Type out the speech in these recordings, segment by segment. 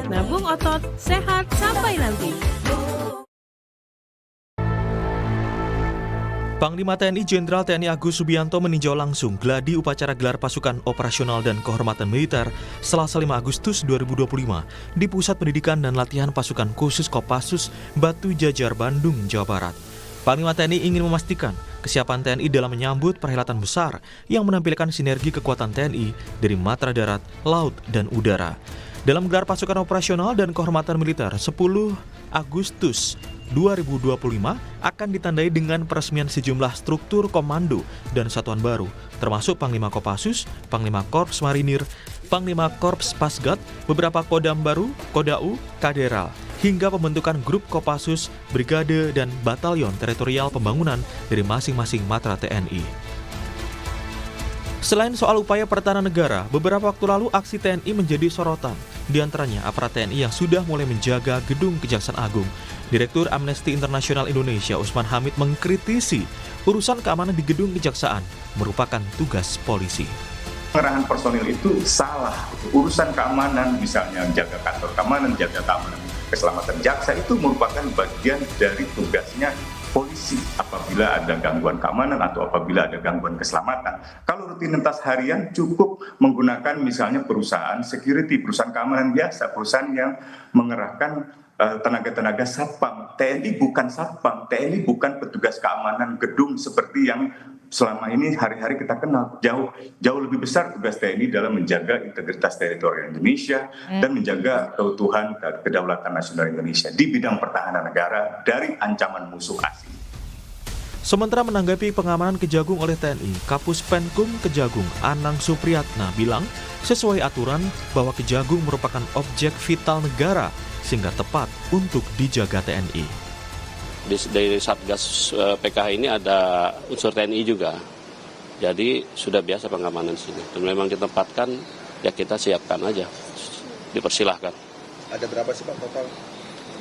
Nabung otot, sehat sampai nanti. Panglima TNI Jenderal TNI Agus Subianto meninjau langsung gladi upacara gelar pasukan operasional dan kehormatan militer Selasa 5 Agustus 2025 di Pusat Pendidikan dan Latihan Pasukan Khusus Kopassus Batu Jajar, Bandung, Jawa Barat. Panglima TNI ingin memastikan kesiapan TNI dalam menyambut perhelatan besar yang menampilkan sinergi kekuatan TNI dari matra darat, laut, dan udara. Dalam gelar pasukan operasional dan kehormatan militer 10 Agustus 2025 akan ditandai dengan peresmian sejumlah struktur komando dan satuan baru, termasuk Panglima Kopassus, Panglima Korps Marinir, Panglima Korps Pasgat, beberapa kodam baru, Kodau, Kaderal, hingga pembentukan grup Kopassus, brigade, dan batalion teritorial pembangunan dari masing-masing matra TNI. Selain soal upaya pertahanan negara, beberapa waktu lalu aksi TNI menjadi sorotan. Di antaranya aparat TNI yang sudah mulai menjaga gedung Kejaksaan Agung. Direktur Amnesty International Indonesia Usman Hamid mengkritisi urusan keamanan di gedung Kejaksaan merupakan tugas polisi. Pengerahan personil itu salah. Urusan keamanan, misalnya jaga kantor keamanan, jaga keamanan keselamatan jaksa, itu merupakan bagian dari tugasnya polisi apabila ada gangguan keamanan atau apabila ada gangguan keselamatan. Kalau rutinitas harian cukup menggunakan misalnya perusahaan security, perusahaan keamanan biasa, perusahaan yang mengerahkan tenaga-tenaga satpam. TNI bukan satpam, TNI bukan petugas keamanan gedung seperti yang selama ini hari-hari kita kenal. Jauh lebih besar tugas TNI dalam menjaga integritas teritorial Indonesia dan menjaga keutuhan kedaulatan nasional Indonesia di bidang pertahanan negara dari ancaman musuh asing. Sementara menanggapi pengamanan Kejagung oleh TNI, Kapus Penkum Kejagung Anang Supriyatna bilang sesuai aturan bahwa Kejagung merupakan objek vital negara sehingga tepat untuk dijaga TNI. Dari Satgas PKH ini ada unsur TNI juga, jadi sudah biasa pengamanan sini. Dan memang ditempatkan, ya kita siapkan aja, dipersilahkan. Ada berapa sih Pak total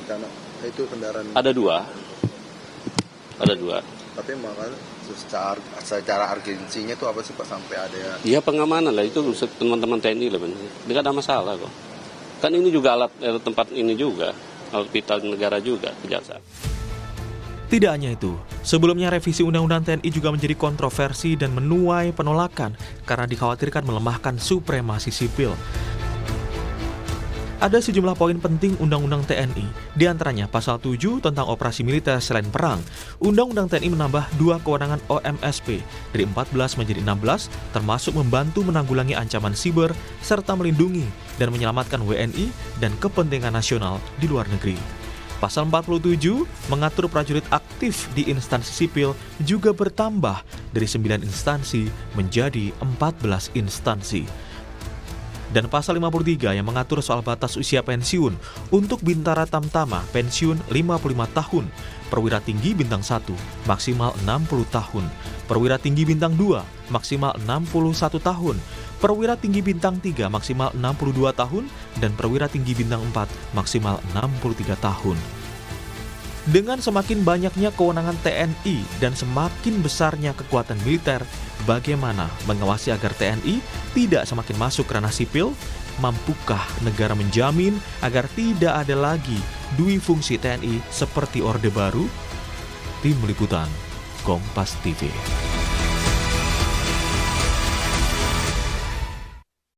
rencana? Itu kendaraan? Ada dua. Tapi makanya secara urgensinya itu apa sih Pak sampai ada ya? Iya pengamanan lah, itu teman-teman TNI lah benar. Tidak ada masalah kok. Kan ini juga alat tempat ini juga, alat vital negara juga, kejaksaan. Tidak hanya itu, sebelumnya revisi Undang-Undang TNI juga menjadi kontroversi dan menuai penolakan karena dikhawatirkan melemahkan supremasi sipil. Ada sejumlah poin penting Undang-Undang TNI, diantaranya Pasal 7 tentang operasi militer selain perang. Undang-Undang TNI menambah 2 kewenangan OMSP dari 14 menjadi 16, termasuk membantu menanggulangi ancaman siber serta melindungi dan menyelamatkan WNI dan kepentingan nasional di luar negeri. Pasal 47 mengatur prajurit aktif di instansi sipil juga bertambah dari 9 instansi menjadi 14 instansi. Dan pasal 53 yang mengatur soal batas usia pensiun untuk Bintara Tamtama pensiun 55 tahun, perwira tinggi bintang 1 maksimal 60 tahun, perwira tinggi bintang 2 maksimal 61 tahun, perwira tinggi bintang 3 maksimal 62 tahun, dan perwira tinggi bintang 4 maksimal 63 tahun. Dengan semakin banyaknya kewenangan TNI dan semakin besarnya kekuatan militer, bagaimana mengawasi agar TNI tidak semakin masuk ranah sipil? Mampukah negara menjamin agar tidak ada lagi dui fungsi TNI seperti Orde Baru? Tim Liputan, Kompas TV.